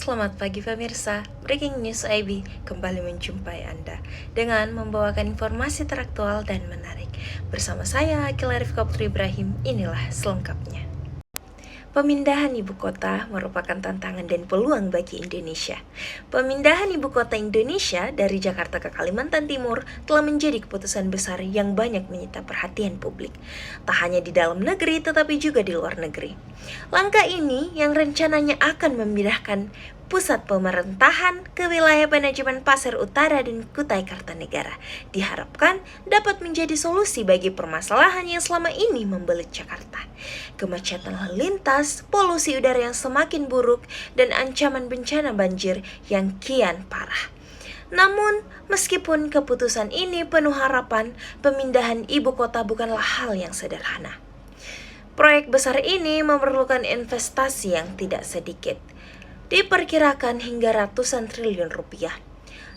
Selamat pagi pemirsa, Breaking News IB kembali menjumpai Anda dengan membawakan informasi teraktual dan menarik. Bersama saya, Akil Arifka Putri Ibrahim, inilah selengkapnya. Pemindahan ibu kota merupakan tantangan dan peluang bagi Indonesia. Pemindahan ibu kota Indonesia dari Jakarta ke Kalimantan Timur telah menjadi keputusan besar yang banyak menyita perhatian publik. Tak hanya di dalam negeri tetapi juga di luar negeri. Langkah ini yang rencananya akan memindahkan pusat pemerintahan ke wilayah manajemen Pasir Utara dan Kutai Kartanegara diharapkan dapat menjadi solusi bagi permasalahan yang selama ini membelit Jakarta. Kemacetan lalu lintas, polusi udara yang semakin buruk, dan ancaman bencana banjir yang kian parah. Namun, meskipun keputusan ini penuh harapan, pemindahan ibu kota bukanlah hal yang sederhana. Proyek besar ini memerlukan investasi yang tidak sedikit, diperkirakan hingga ratusan triliun rupiah.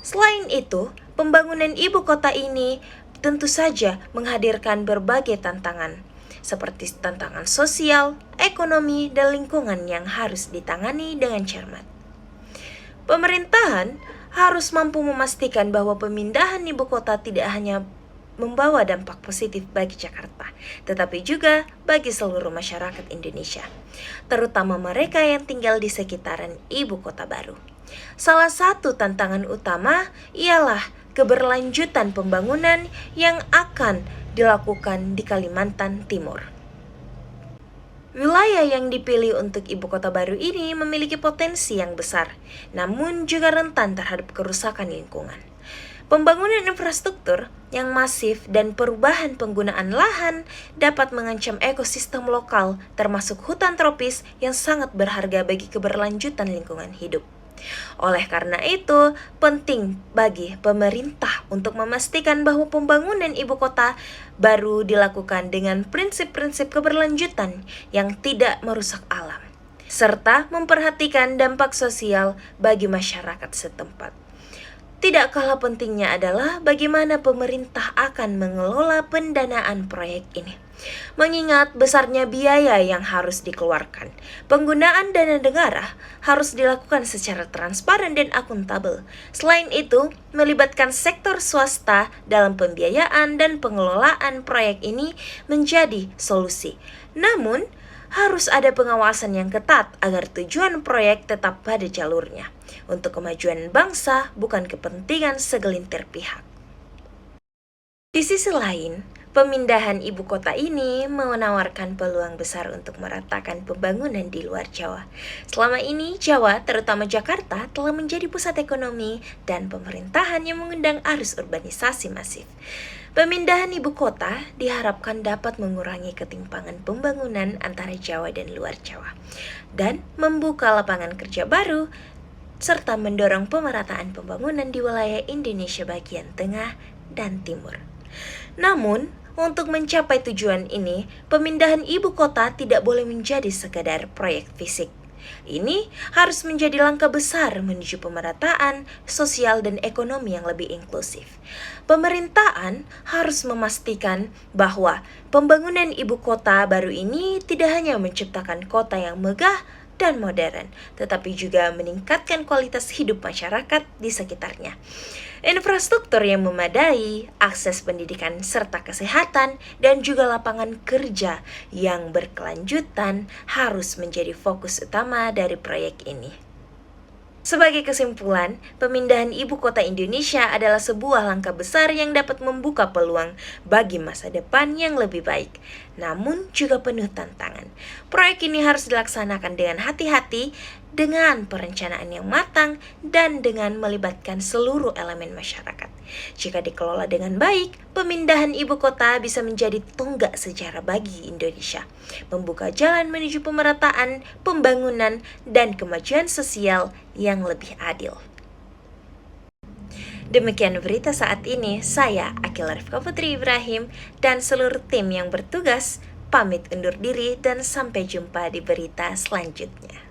Selain itu, pembangunan ibu kota ini tentu saja menghadirkan berbagai tantangan, seperti tantangan sosial, ekonomi, dan lingkungan yang harus ditangani dengan cermat. Pemerintahan harus mampu memastikan bahwa pemindahan ibu kota tidak hanya membawa dampak positif bagi Jakarta, tetapi juga bagi seluruh masyarakat Indonesia, terutama mereka yang tinggal di sekitaran ibu kota baru. Salah satu tantangan utama ialah keberlanjutan pembangunan yang akan dilakukan di Kalimantan Timur. Wilayah yang dipilih untuk ibu kota baru ini memiliki potensi yang besar, namun juga rentan terhadap kerusakan lingkungan. Pembangunan infrastruktur yang masif dan perubahan penggunaan lahan dapat mengancam ekosistem lokal, termasuk hutan tropis yang sangat berharga bagi keberlanjutan lingkungan hidup. Oleh karena itu, penting bagi pemerintah untuk memastikan bahwa pembangunan ibu kota baru dilakukan dengan prinsip-prinsip keberlanjutan yang tidak merusak alam, serta memperhatikan dampak sosial bagi masyarakat setempat. Tidak kalah pentingnya adalah bagaimana pemerintah akan mengelola pendanaan proyek ini. Mengingat besarnya biaya yang harus dikeluarkan, penggunaan dana negara harus dilakukan secara transparan dan akuntabel. Selain itu, melibatkan sektor swasta dalam pembiayaan dan pengelolaan proyek ini menjadi solusi. Namun, harus ada pengawasan yang ketat agar tujuan proyek tetap pada jalurnya, untuk kemajuan bangsa bukan kepentingan segelintir pihak. Di sisi lain, pemindahan ibu kota ini menawarkan peluang besar untuk meratakan pembangunan di luar Jawa. Selama ini, Jawa, terutama Jakarta, telah menjadi pusat ekonomi dan pemerintahan yang mengundang arus urbanisasi masif. Pemindahan ibu kota diharapkan dapat mengurangi ketimpangan pembangunan antara Jawa dan luar Jawa, dan membuka lapangan kerja baru, serta mendorong pemerataan pembangunan di wilayah Indonesia bagian tengah dan timur. Namun, untuk mencapai tujuan ini, pemindahan ibu kota tidak boleh menjadi sekadar proyek fisik. Ini harus menjadi langkah besar menuju pemerataan sosial dan ekonomi yang lebih inklusif. Pemerintahan harus memastikan bahwa pembangunan ibu kota baru ini tidak hanya menciptakan kota yang megah dan modern, tetapi juga meningkatkan kualitas hidup masyarakat di sekitarnya. Infrastruktur yang memadai, akses pendidikan serta kesehatan, dan juga lapangan kerja yang berkelanjutan harus menjadi fokus utama dari proyek ini. Sebagai kesimpulan, pemindahan ibu kota Indonesia adalah sebuah langkah besar yang dapat membuka peluang bagi masa depan yang lebih baik, namun juga penuh tantangan. Proyek ini harus dilaksanakan dengan hati-hati, dengan perencanaan yang matang, dan dengan melibatkan seluruh elemen masyarakat. Jika dikelola dengan baik, pemindahan ibu kota bisa menjadi tonggak sejarah bagi Indonesia, membuka jalan menuju pemerataan, pembangunan, dan kemajuan sosial yang lebih adil. Demikian berita saat ini, saya Akil Arifka Putri Ibrahim dan seluruh tim yang bertugas pamit undur diri dan sampai jumpa di berita selanjutnya.